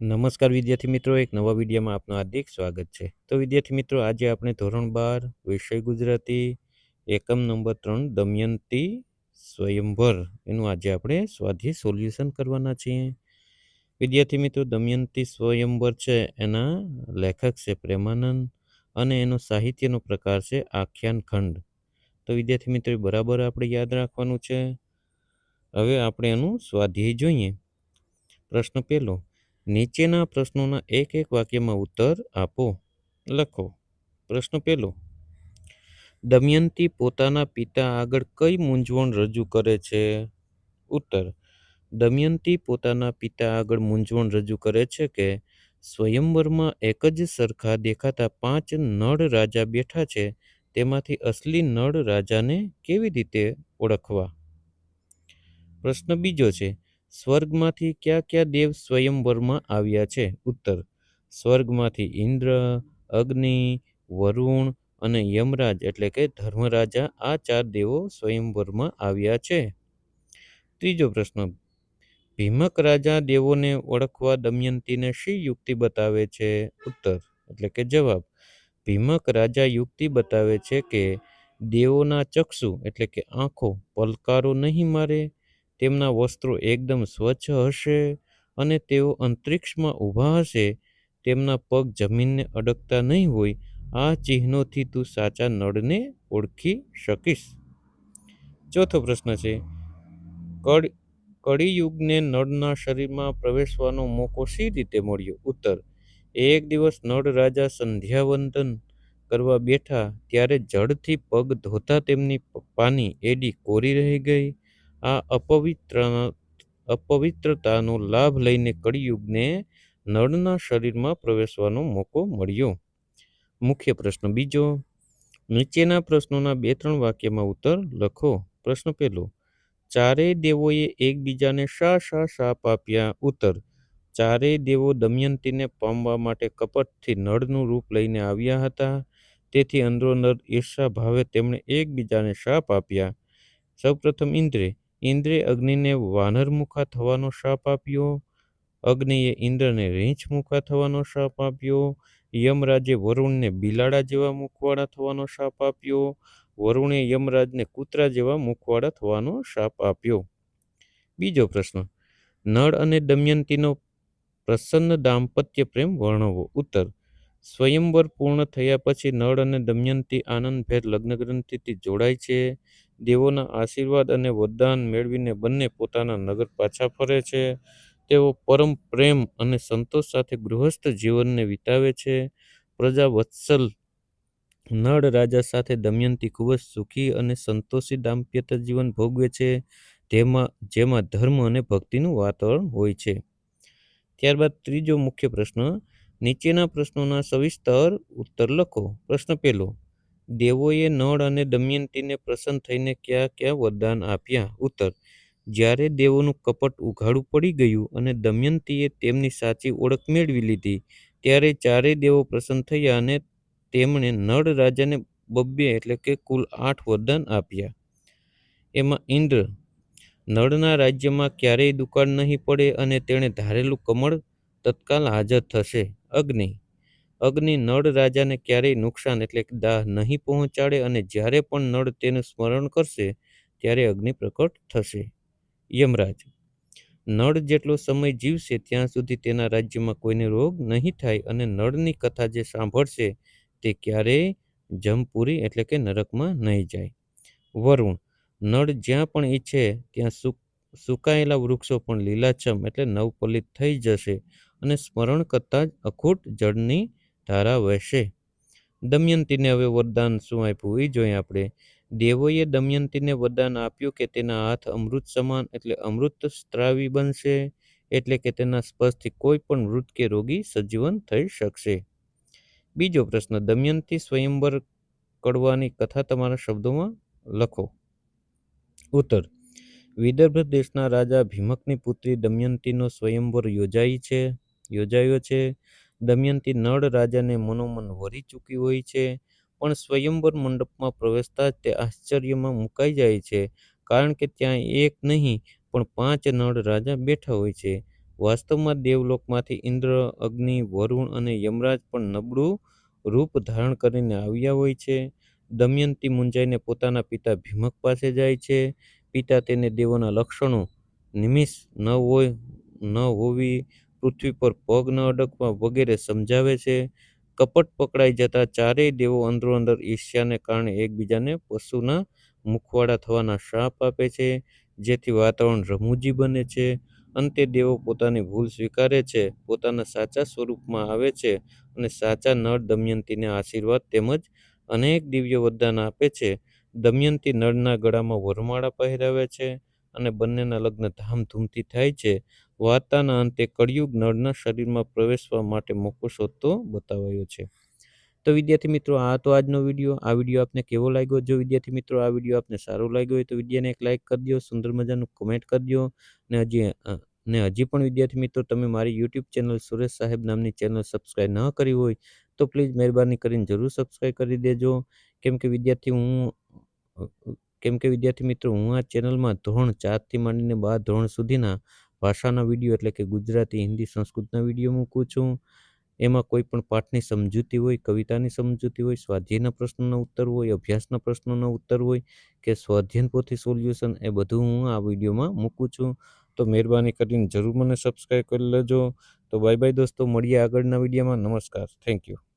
નમસ્કાર વિદ્યાર્થી મિત્રો, એક નવા વિડીયોમાં આપનું હાર્દિક સ્વાગત છે. તો વિદ્યાર્થી મિત્રો, આજે આપણે ધોરણ 12 વિષય ગુજરાતી એકમ નંબર 3 દમયંતી સ્વયંવર એનું આજે આપણે સ્વાધ્યાય સોલ્યુશન કરવાના છીએ. વિદ્યાર્થી મિત્રો, દમયંતી સ્વયંવર છે એના લેખક છે પ્રેમાનંદ અને એનો સાહિત્યનો પ્રકાર છે આખ્યાન ખંડ. તો વિદ્યાર્થી મિત્રો, બરાબર આપણે યાદ રાખવાનું છે. હવે આપણે એનું સ્વાધ્યાય જોઈએ. પ્રશ્ન પહેલો, નીચેના પ્રશ્નોના એક એક વાક્યમાં ઉત્તર આપો. લખો. પ્રશ્ન પહેલો, દમયંતી પોતાના પિતા આગળ કઈ મૂંઝવણ રજૂ કરે છે? ઉત્તર, દમયંતી પોતાના પિતા આગળ મૂંઝવણ રજૂ કરે છે કે સ્વયંવરમાં એક જ સરખા દેખાતા 5 નળ રાજા બેઠા છે, તેમાંથી અસલી નળ રાજાને કેવી રીતે ઓળખવા? પ્રશ્ન બીજો છે, સ્વર્ગમાંથી કયા કયા દેવ સ્વયંવરમાં આવ્યા છે? ઉત્તર, સ્વર્ગમાંથી ઇન્દ્ર, અગ્નિ, વરુણ અને યમરાજ એટલે કે ધર્મરાજા, આ 4 દેવો સ્વયંવરમાં આવ્યા છે. ત્રીજો પ્રશ્ન, ભીમક રાજા દેવોને ઓળખવા દમયંતીને શી યુક્તિ બતાવે છે? ઉત્તર એટલે કે જવાબ, ભીમક રાજા યુક્તિ બતાવે છે કે દેવોના ચક્ષુ એટલે કે આંખો પલકારો નહીં મારે, તેમના વસ્ત્રો એકદમ સ્વચ્છ હશે અને તેઓ અંતરિક્ષમાં ઊભા હશે, તેમના પગ જમીનને અડકતા નહીં હોય. આ ચિહ્નોથી તું સાચા નળને ઓળખી શકીશ. ચોથો પ્રશ્ન છે, કળિયુગને નળના શરીરમાં પ્રવેશવાનો મોકો શી રીતે મળ્યો? ઉત્તર, એક દિવસ નળ રાજા સંધ્યાવંદન કરવા બેઠા ત્યારે જળથી પગ ધોતા તેમની પાની એડી કોરી રહી ગઈ. આ અપવિત્રતાનો લાભ લઈને કળિયુગને નળના શરીરમાં પ્રવેશવાનો મોકો મળ્યો. મુખ્ય પ્રશ્ન બીજો, નીચેના પ્રશ્નોના 2-3 વાક્યમાં ઉત્તર લખો. પ્રશ્ન પહેલો, ચારેય દેવોએ એકબીજાને શા શા શાપ આપ્યા? ઉત્તર, ચારેય દેવો દમયંતીને પામવા માટે કપટથી નળનું રૂપ લઈને આવ્યા હતા, તેથી અંદરોઅંદર ઈર્ષા ભાવે તેમણે એકબીજાને શાપ આપ્યા. સૌપ્રથમ ઇન્દ્રે અગ્નિને વાનરમુખા થવાનો શાપ આપ્યો, અગ્નિએ ઇન્દ્રને રીંછમુખા થવાનો શાપ આપ્યો, યમરાજે વરુણને બિલાડા જેવા મુખવાળા થવાનો શાપ આપ્યો, વરુણે યમરાજને કૂતરા જેવા મુખવાળા થવાનો શાપ આપ્યો. બીજો પ્રશ્ન, નળ અને દમયંતીનો પ્રસન્ન દાંપત્ય પ્રેમ વર્ણવો. ઉત્તર, સ્વયંવર પૂર્ણ થયા પછી નળ અને દમયંતી આનંદભેર લગ્નગ્રંથિથી જોડાય છે. દેવોના આશીર્વાદ અને વરદાન મેળવીને બંને પોતાના નગર પાછા ફરે છે. તેઓ પરમ પ્રેમ અને સંતોષ સાથે ગૃહસ્થ જીવનને વિતાવે છે. પ્રજા વત્સલ નળ રાજા સાથે દમયંતી ખૂબ જ સુખી અને સંતોષી દાંપત્ય જીવન ભોગવે છે, જેમાં ધર્મ અને ભક્તિનું વાતાવરણ હોય છે. ત્યારબાદ ત્રીજો મુખ્ય પ્રશ્ન, નીચેના પ્રશ્નોના સવિસ્તર ઉત્તર લખો. પ્રશ્ન પહેલો, દેવોએ નળ અને દમયંતીને પ્રસન્ન થઈને કયા કયા વરદાન આપ્યા? ઉત્તર, જ્યારે દેવોનું કપટ ઉઘાડું પડી ગયું અને દમયંતીએ તેમની સાચી ઓળખ મેળવી લીધી, ત્યારે ચારેય દેવો પ્રસન્ન થયા અને તેમણે નળ રાજાને 2 એટલે કે કુલ 8 વરદાન આપ્યા. એમાં ઇન્દ્ર, નળના રાજ્યમાં ક્યારેય દુકાળ નહીં પડે અને તેણે ધારેલું કમળ તત્કાલ હાજર થશે. અગ્નિ નળ રાજાને ક્યારેય નુકસાન એટલે કે દાહ નહીં પહોંચાડે અને જ્યારે પણ નળ તેનું સ્મરણ કરશે ત્યારે અગ્નિ પ્રકટ થશે. યમરાજ, નળ જેટલો સમય જીવશે ત્યાં સુધી તેના રાજ્યમાં કોઈને રોગ નહીં થાય અને નળની કથા જે સાંભળશે તે ક્યારેય જમપુરી એટલે કે નરકમાં નહીં જાય. વરુણ, નળ જ્યાં પણ ઈચ્છે ત્યાં સુકાયેલા વૃક્ષો પણ લીલાછમ એટલે નવપલિત થઈ જશે અને સ્મરણ કરતાં જ અખૂટ જળની ધારા વહેશે. દમયંતીને હવે વરદાન શું આપ્યું એ જોઈએ આપણે. દેવોએ દમયંતીને વરદાન આપ્યું કે તેના હાથ અમૃત સમાન એટલે અમૃત સ્ત્રાવી બનશે, એટલે કે તેના સ્પર્શથી કોઈ પણ મૃત કે રોગી સજીવન થઈ શકશે. બીજો પ્રશ્ન, દમયંતી સ્વયંવર કડવાની કથા તમારા શબ્દોમાં લખો. ઉત્તર, વિદર્ભ દેશના રાજા ભીમકની પુત્રી દમયંતીનો સ્વયંવર યોજાયો છે. દમયંતી નળ રાજાને મનોમન વરી ચૂકી હોય છે, પણ સ્વયંવર મંડપમાં પ્રવેશતા જ તે આશ્ચર્યમાં મુકાઈ જાય છે, કારણ કે ત્યાં એક નહીં પણ 5 નળ રાજા બેઠા હોય છે. વાસ્તવમાં દેવલોકમાંથી ઇન્દ્ર, અગ્નિ, વરુણ અને યમરાજ પણ નબળું રૂપ ધારણ કરીને આવ્યા હોય છે. દમયંતી મૂંઝાઈને પોતાના પિતા ભીમક પાસે જાય છે. પિતા તેને દેવોના લક્ષણો, નિમિષ ન હોવી, પૃથ્વી પર પગ ન અડકવા વગેરે સમજાવે છે. કપટ પકડાઈ જતા ચારેય દેવો અંદરોઅંદર ઈર્ષ્યાને કારણે એકબીજાને પશુના મુખવાળા થવાના શ્રાપ આપે છે, જેથી વાતાવરણ રમૂજી બને છે. અંતે દેવો પોતાની ભૂલ સ્વીકારે છે, પોતાના સાચા સ્વરૂપમાં આવે છે અને સાચા નળ દમયંતીને આશીર્વાદ તેમજ અનેક દિવ્ય વરદાન આપે છે. દમયંતી નળના ગળામાં વરમાળા પહેરાવે છે અને બંનેના લગ્ન ધામધૂમથી થાય છે. વાર્તાના અંતે કળિયુગ નળના શરીરમાં પ્રવેશવા માટે મોકો શોધતો બતાવાયો છે. તો વિદ્યાર્થી મિત્રો, આ તો આજનો વિડીયો. આ વિડીયો આપને કેવો લાગ્યો? જો વિદ્યાર્થી મિત્રો આ વિડીયો આપને સારો લાગ્યો હોય તો વિડીયોને એક લાઇક કરી દો, સુંદર મજાનું કોમેન્ટ કરી દો. ને હજી પણ વિદ્યાર્થી મિત્રો તમે મારી યુટ્યુબ ચેનલ સુરેશ સાહેબ નામની ચેનલ સબસ્ક્રાઈબ ન કરી હોય તો પ્લીઝ મહેરબાની કરીને જરૂર સબસ્ક્રાઈબ કરી દેજો. કેમ કે વિદ્યાર્થી મિત્રો હું આ ચેનલમાં ધોરણ 4 થી માંડીને 12 ધોરણ સુધીના ભાષાના વિડીયો એટલે કે ગુજરાતી, હિન્દી, સંસ્કૃતના વિડીયો મૂકું છું. એમાં કોઈ પણ પાઠની સમજૂતી હોય, કવિતાની સમજૂતી હોય, સ્વાધ્યાયના પ્રશ્નોના ઉત્તર હોય, અભ્યાસના પ્રશ્નોના ઉત્તર હોય કે સ્વાધ્યાયન પોથી સોલ્યુશન, એ બધું હું આ વિડીયોમાં મૂકું છું. તો મહેરબાની કરીને જરૂર મને સબસ્ક્રાઈબ કરી લેજો. તો બાય બાય દોસ્તો, મળીએ આગળના વિડીયોમાં. નમસ્કાર, થેન્ક યુ.